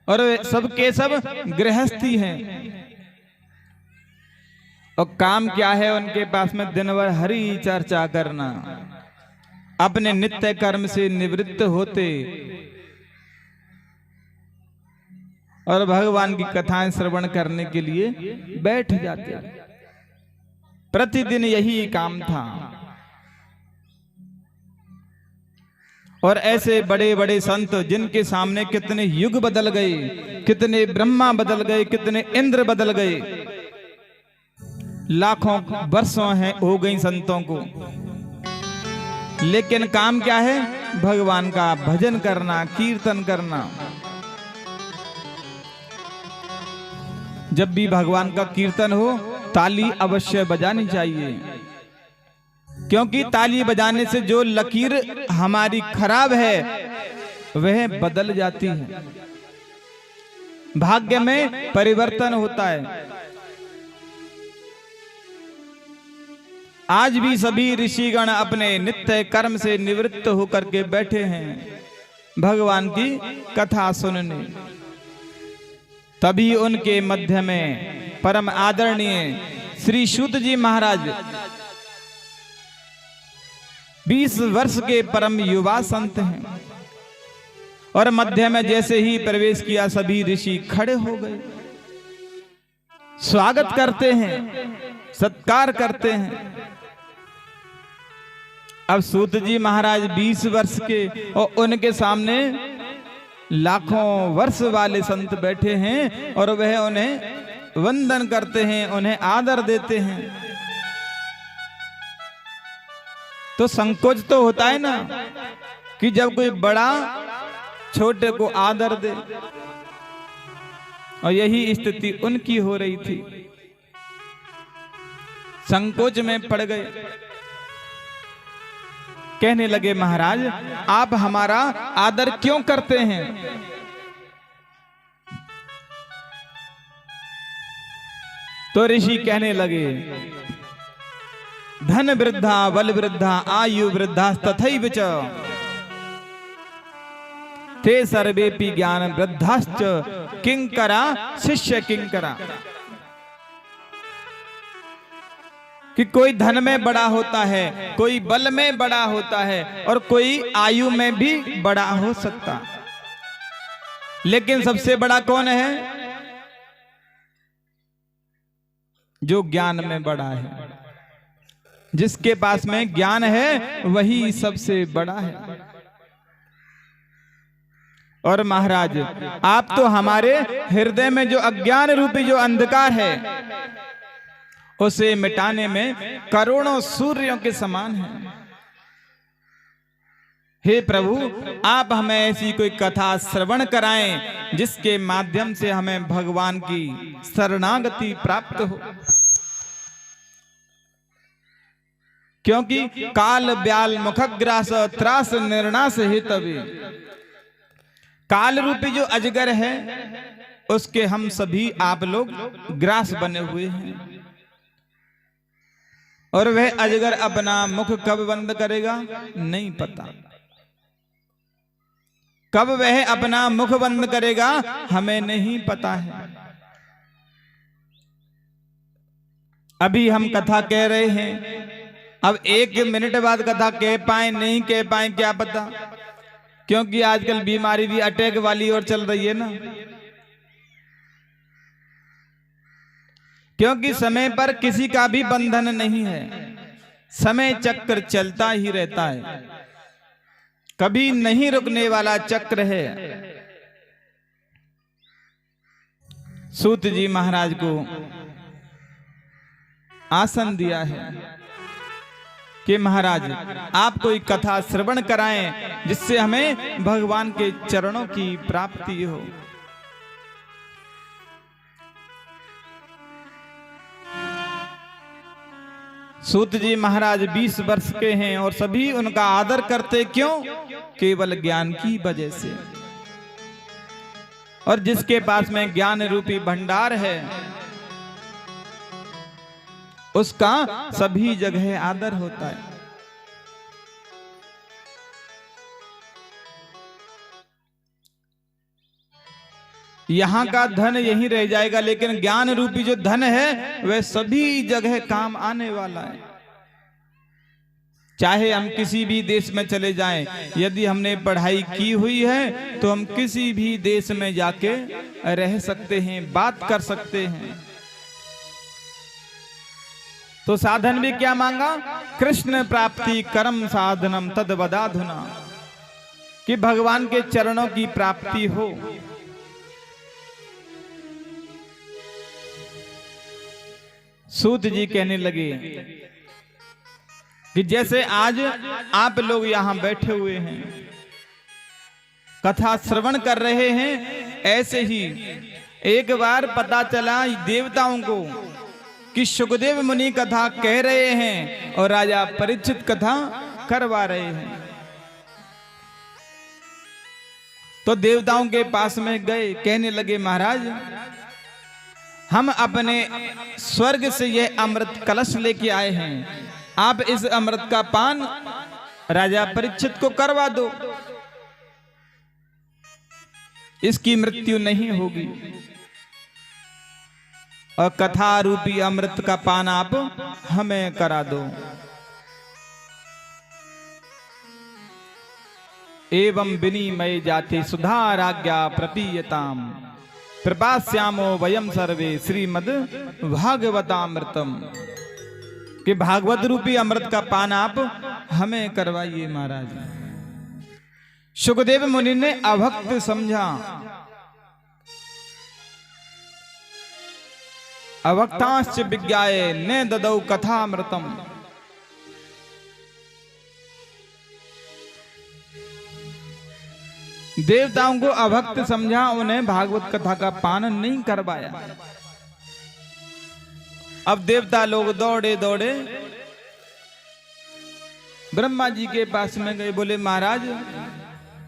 और सबके सब गृहस्थी हैं। और काम क्या है उनके पास में? दिन भर हरि चर्चा करना, अपने नित्य कर्म से निवृत्त होते और भगवान की कथाएं श्रवण करने के लिए बैठ जाते। प्रतिदिन यही काम था। और ऐसे बड़े बड़े संत जिनके सामने कितने युग बदल गए, कितने ब्रह्मा बदल गए, कितने इंद्र बदल गए, लाखों वर्षों हैं हो गई संतों को, लेकिन काम क्या है? भगवान का भजन करना, कीर्तन करना। जब भी भगवान का कीर्तन हो ताली अवश्य बजानी चाहिए, क्योंकि ताली बजाने से जो लकीर हमारी खराब है वह बदल जाती है, भाग्य में परिवर्तन होता है। आज भी सभी ऋषिगण अपने नित्य कर्म से निवृत्त होकर के बैठे हैं भगवान की कथा सुनने। तभी उनके मध्य में परम आदरणीय श्री सूत जी महाराज 20 वर्ष के परम युवा संत हैं। और मध्य में जैसे ही प्रवेश किया सभी ऋषि खड़े हो गए, स्वागत करते हैं, सत्कार करते हैं। अब सूत जी महाराज 20 वर्ष के और उनके सामने लाखों वर्ष वाले संत बैठे हैं और वह उन्हें वंदन करते हैं, उन्हें आदर देते हैं। तो संकोच तो होता है ना कि जब कोई बड़ा छोटे को आदर दे। और यही स्थिति उनकी हो रही थी। संकोच में पड़ गए, कहने लगे महाराज आप हमारा आदर क्यों करते हैं? तो ऋषि कहने लगे धन वृद्धा बल वृद्धा आयु वृद्धा तथैव च ते सर्वेपि ज्ञान वृद्धाश्च किंकरा शिष्य किंकरा। कि कोई धन में बड़ा होता है, कोई बल में बड़ा होता है और कोई आयु में भी बड़ा हो सकता, लेकिन सबसे बड़ा कौन है? जो ज्ञान में बड़ा है। जिसके पास में ज्ञान है वही सबसे बड़ा है। और महाराज आप तो हमारे हृदय में जो अज्ञान रूपी जो अंधकार है उसे मिटाने में करोड़ों सूर्यों के समान हैं। हे प्रभु आप हमें ऐसी कोई कथा श्रवण कराएं जिसके माध्यम से हमें भगवान की शरणागति प्राप्त हो। क्योंकि काल ब्याल मुखग्रास त्रास निर्णास हेतवे, काल रूपी जो अजगर है उसके हम सभी आप लोग ग्रास बने हुए हैं। और वह अजगर अपना मुख कब बंद करेगा नहीं पता, कब वह अपना मुख बंद करेगा हमें नहीं पता है। अभी हम कथा कह रहे हैं, अब 1 मिनट बाद कथा कह पाए नहीं कह पाए क्या पता, क्योंकि आजकल बीमारी भी अटैक वाली और चल रही है ना। क्योंकि समय पर किसी का भी बंधन नहीं है, समय चक्र चलता ही रहता है, कभी नहीं रुकने वाला चक्र है। सूत जी महाराज को आसन दिया है कि महाराज आप कोई कथा श्रवण कराएं जिससे हमें भगवान के चरणों की प्राप्ति हो। सूत जी महाराज 20 वर्ष के हैं और सभी उनका आदर करते क्यों? केवल ज्ञान की वजह से। और जिसके पास में ज्ञान रूपी भंडार है उसका सभी जगह आदर होता है। यहां का धन यहीं रह जाएगा, लेकिन ज्ञान रूपी जो धन है वह सभी जगह काम आने वाला है। चाहे हम किसी भी देश में चले जाएं, यदि हमने पढ़ाई की हुई है तो हम किसी भी देश में जाके रह सकते हैं, बात कर सकते हैं। तो साधन भी क्या मांगा? कृष्ण प्राप्ति कर्म साधनम तद वदाधुना, कि भगवान के चरणों की प्राप्ति हो। सूत जी कहने लगे कि जैसे आज आप लोग यहां बैठे हुए हैं, कथा श्रवण कर रहे हैं, ऐसे ही एक बार पता चला देवताओं को कि सुखदेव मुनि कथा कह रहे हैं और राजा परीक्षित कथा करवा रहे हैं। तो देवताओं के पास में गए, कहने लगे महाराज हम अपने स्वर्ग से यह अमृत कलश लेके आए हैं, आप इस अमृत का पान राजा परीक्षित को करवा दो, इसकी मृत्यु नहीं होगी और कथा रूपी अमृत का पान आप हमें करा दो। एवं विनिमय जाति सुधाराज्ञा प्रपीयताम कृपास्यामो वयम सर्वे श्रीमद भागवतामृतम, कि भागवत रूपी अमृत का पान आप हमें करवाइए महाराज। सुखदेव मुनि ने अभक्त समझा, अभक्तांश्च विज्ञाये ने ददौ कथामृतम, देवताओं को अभक्त समझा, उन्हें भागवत कथा का पान नहीं करवाया। अब देवता लोग दौड़े दौड़े ब्रह्मा जी के पास में गए, बोले महाराज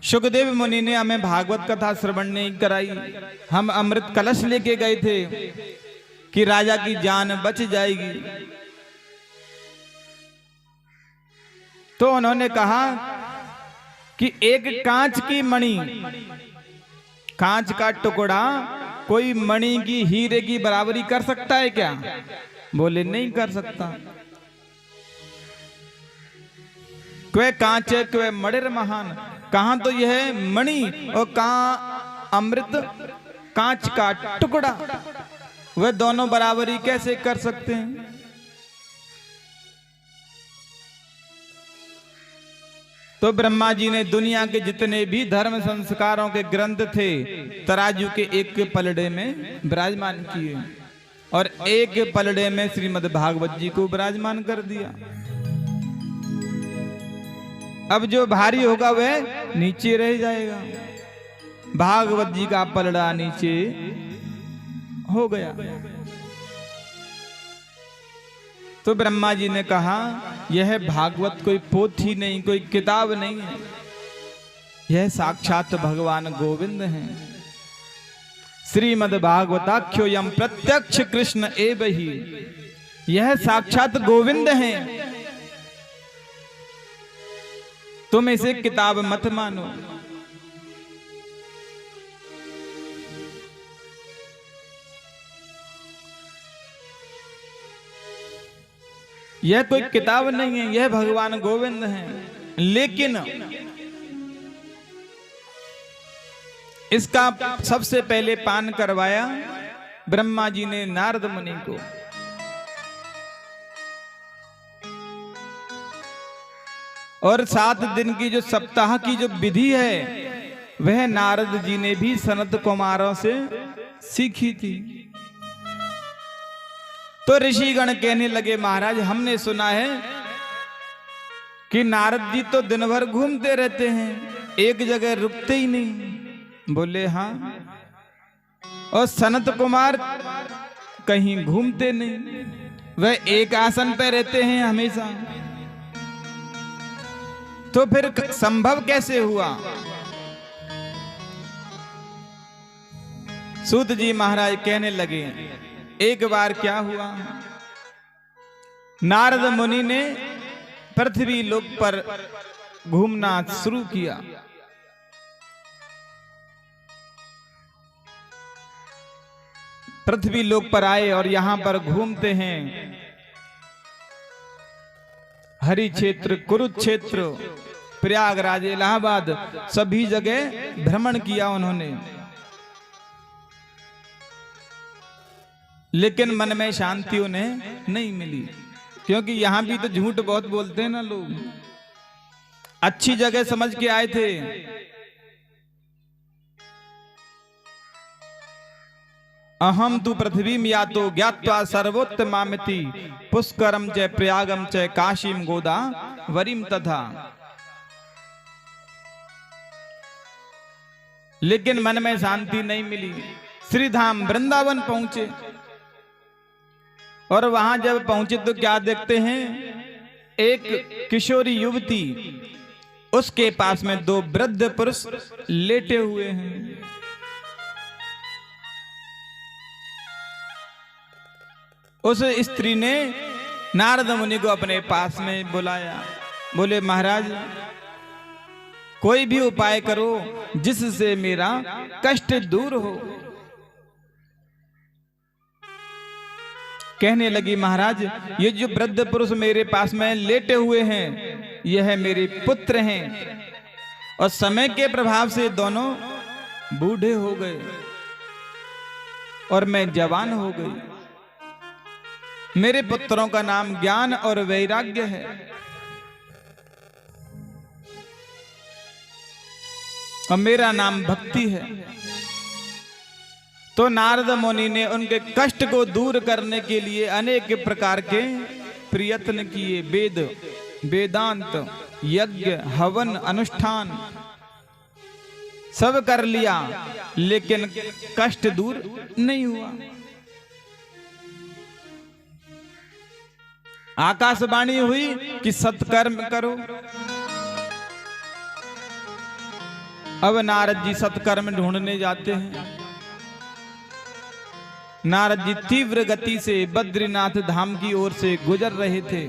सुखदेव मुनि ने हमें भागवत कथा श्रवण नहीं कराई, हम अमृत कलश लेके गए थे कि राजा की जान बच जाएगी। तो उन्होंने कहा कि एक कांच की मणि, कांच का टुकड़ा कोई मणि की हीरे की बराबरी कर सकता है क्या? बोले नहीं कर सकता। क्वे कांच है क्वे मणिर महान, कहां तो यह मणि और कहां अमृत कांच का टुकड़ा, वह दोनों बराबरी कैसे कर सकते हैं? तो ब्रह्मा जी ने दुनिया के जितने भी धर्म संस्कारों के ग्रंथ थे तराजू के एक के पलड़े में विराजमान किए और एक के पलड़े में श्रीमद् भागवत जी को विराजमान कर दिया। अब जो भारी होगा वह नीचे रह जाएगा। भागवत जी का पलड़ा नीचे हो गया। तो ब्रह्मा जी ने कहा यह भागवत कोई पोथी नहीं, कोई किताब नहीं है, यह साक्षात भगवान गोविंद हैं। श्रीमद् भागवताख्यो यम प्रत्यक्ष कृष्ण एव ही, यह साक्षात गोविंद हैं। तुम इसे किताब मत मानो। यह कोई किताब नहीं है, यह भगवान गोविंद हैं। लेकिन इसका सबसे पहले पान करवाया ब्रह्मा जी ने नारद मुनि को। और 7 दिन की जो सप्ताह की जो विधि है वह नारद जी ने भी सनत कुमारों से सीखी थी। तो ऋषिगण कहने लगे महाराज हमने सुना है कि नारद जी तो दिन भर घूमते रहते हैं, एक जगह रुकते ही नहीं। बोले हाँ, और सनत कुमार कहीं घूमते नहीं, वह एक आसन पे रहते हैं हमेशा। तो फिर संभव कैसे हुआ? सूत जी महाराज कहने लगे एक बार क्या हुआ, नारद मुनि ने पृथ्वी लोक पर घूमना शुरू किया। पृथ्वी लोक पर आए और यहां पर घूमते हैं। हरि क्षेत्र, कुरुक्षेत्र, प्रयागराज, इलाहाबाद सभी जगह भ्रमण किया उन्होंने। लेकिन मन में शांति उन्हें नहीं मिली, क्योंकि यहां भी तो झूठ बहुत बोलते हैं ना लोग। अच्छी जगह समझ के आए थे, अहम तु पृथ्वी यातो ज्ञात्वा सर्वोत्तमामिति पुष्करम च प्रयागम च काशीम गोदा वरीम तथा। लेकिन मन में शांति नहीं मिली। श्रीधाम वृंदावन पहुंचे और वहां जब पहुंचे तो क्या देखते हैं, एक किशोरी युवती, उसके पास में 2 वृद्ध पुरुष लेटे हुए हैं। उस स्त्री ने नारद मुनि को अपने पास में बुलाया। बोले महाराज कोई भी उपाय करो जिससे मेरा कष्ट दूर हो। कहने लगी महाराज ये जो वृद्ध पुरुष मेरे पास में लेटे हुए हैं यह मेरे पुत्र हैं, और समय के प्रभाव से दोनों बूढ़े हो गए और मैं जवान हो गई। मेरे पुत्रों का नाम ज्ञान और वैराग्य है। और मेरा नाम भक्ति है। तो नारद मुनि ने उनके कष्ट को दूर करने के लिए अनेक प्रकार के प्रयत्न किए। वेद, वेदांत, यज्ञ, हवन, अनुष्ठान सब कर लिया, लेकिन कष्ट दूर नहीं हुआ। आकाशवाणी हुई कि सत्कर्म करो। अब नारद जी सत्कर्म ढूंढने जाते हैं। नारद जी तीव्र गति से बद्रीनाथ धाम की ओर से गुजर रहे थे।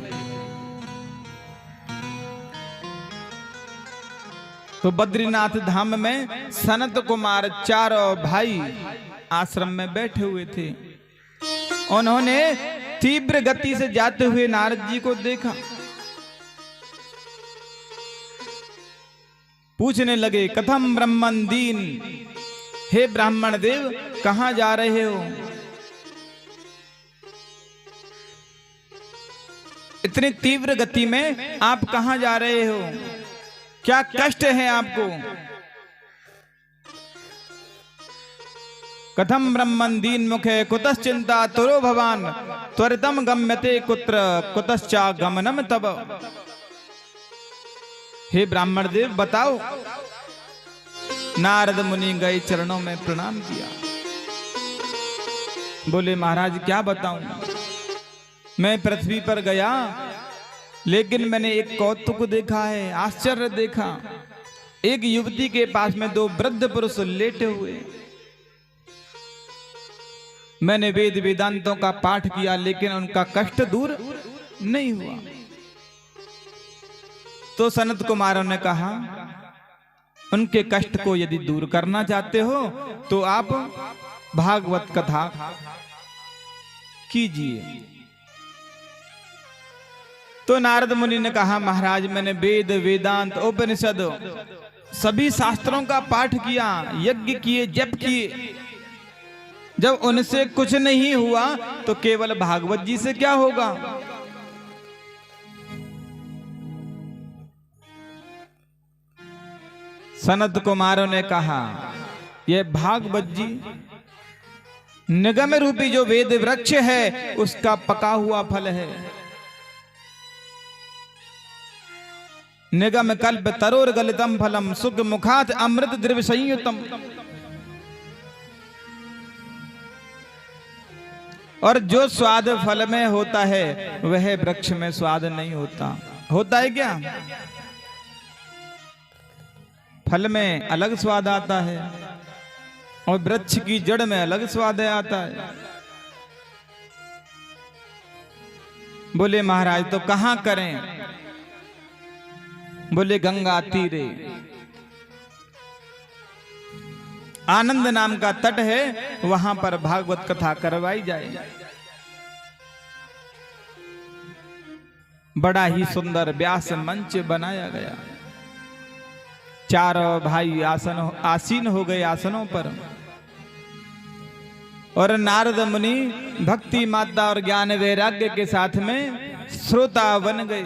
तो बद्रीनाथ धाम में सनत कुमार चारों भाई आश्रम में बैठे हुए थे। उन्होंने तीव्र गति से जाते हुए नारद जी को देखा। पूछने लगे, कथम ब्रह्मन दीन, हे ब्राह्मण देव कहां जा रहे हो? इतनी तीव्र गति में आप कहां जा रहे हो? क्या कष्ट है आपको? कथम ब्रह्मन दीन मुखे कुतश्चिंता तुरो भवान, त्वरितम गम्यते कुत्र कुतश्चा गमनम तब। हे ब्राह्मण देव बताओ। नारद मुनि गए चरणों में प्रणाम किया। बोले, महाराज क्या बताऊं, मैं पृथ्वी पर गया लेकिन मैंने एक कौतुक देखा है, आश्चर्य देखा। एक युवती के पास में 2 वृद्ध पुरुष लेटे हुए। मैंने वेद वेदांतों का पाठ किया लेकिन उनका कष्ट दूर नहीं हुआ। तो सनत कुमारों ने कहा, उनके कष्ट को यदि दूर करना चाहते हो तो आप भागवत कथा कीजिए। तो नारद मुनि ने कहा, महाराज मैंने वेद वेदांत उपनिषद सभी शास्त्रों का पाठ किया, यज्ञ किए, जप किए। जब उनसे कुछ नहीं हुआ तो केवल भागवत जी से क्या होगा? सनत कुमारों ने कहा, यह भागवत जी निगम रूपी जो वेद वृक्ष है उसका पका हुआ फल है। निगम कल्प तरोर गलितम फलम सुख मुखात अमृत द्रव्य संयुतम। और जो स्वाद फल में होता है वह वृक्ष में स्वाद नहीं होता। होता है क्या? फल में अलग स्वाद आता है और वृक्ष की जड़ में अलग स्वाद आता है। बोले, महाराज तो कहां करें? बोले, गंगा तीरे आनंद नाम का तट है, वहां पर भागवत कथा करवाई जाए। बड़ा ही सुंदर व्यास मंच बनाया गया। चारों भाई आसीन हो गए आसनों पर। और नारद मुनि भक्ति माता और ज्ञान वैराग्य के साथ में श्रोता बन गए।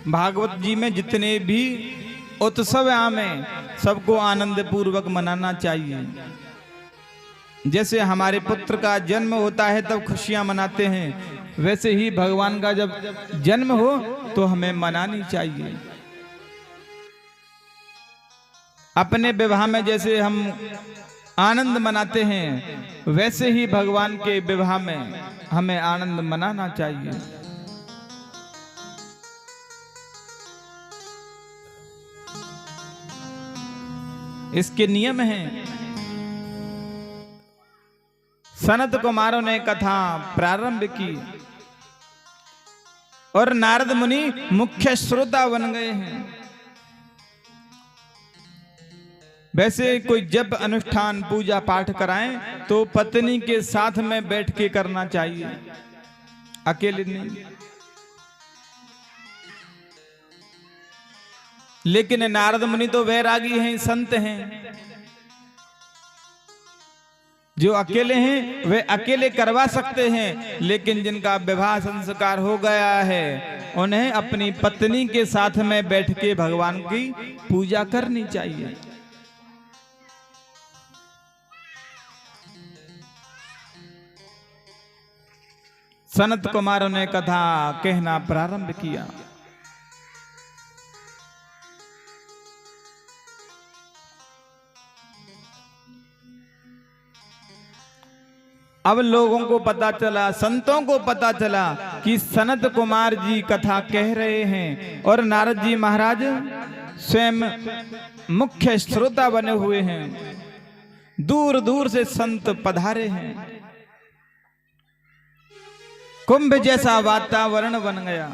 भागवत जी में जितने भी उत्सव आमें सबको आनंद पूर्वक मनाना चाहिए। जैसे हमारे पुत्र का जन्म होता है तब खुशियां मनाते हैं, वैसे ही भगवान का जब जन्म हो तो हमें मनानी चाहिए। अपने विवाह में जैसे हम आनंद मनाते हैं वैसे ही भगवान के विवाह में हमें आनंद मनाना चाहिए। इसके नियम हैं। सनत कुमारों ने कथा प्रारंभ की और नारद मुनि मुख्य श्रोता बन गए हैं। वैसे कोई जब अनुष्ठान पूजा पाठ कराएं तो पत्नी के साथ में बैठ के करना चाहिए, अकेले नहीं। लेकिन नारद मुनि तो वैरागी हैं, संत हैं। जो अकेले हैं वे अकेले करवा सकते हैं, लेकिन जिनका विवाह संस्कार हो गया है उन्हें अपनी पत्नी के साथ में बैठ के भगवान की पूजा करनी चाहिए। सनत कुमारों ने कथा कहना प्रारंभ किया। अब लोगों को पता चला, संतों को पता चला कि सनत कुमार जी कथा कह रहे हैं और नारद जी महाराज स्वयं मुख्य श्रोता बने हुए हैं। दूर दूर से संत पधारे हैं। कुंभ जैसा वातावरण बन गया।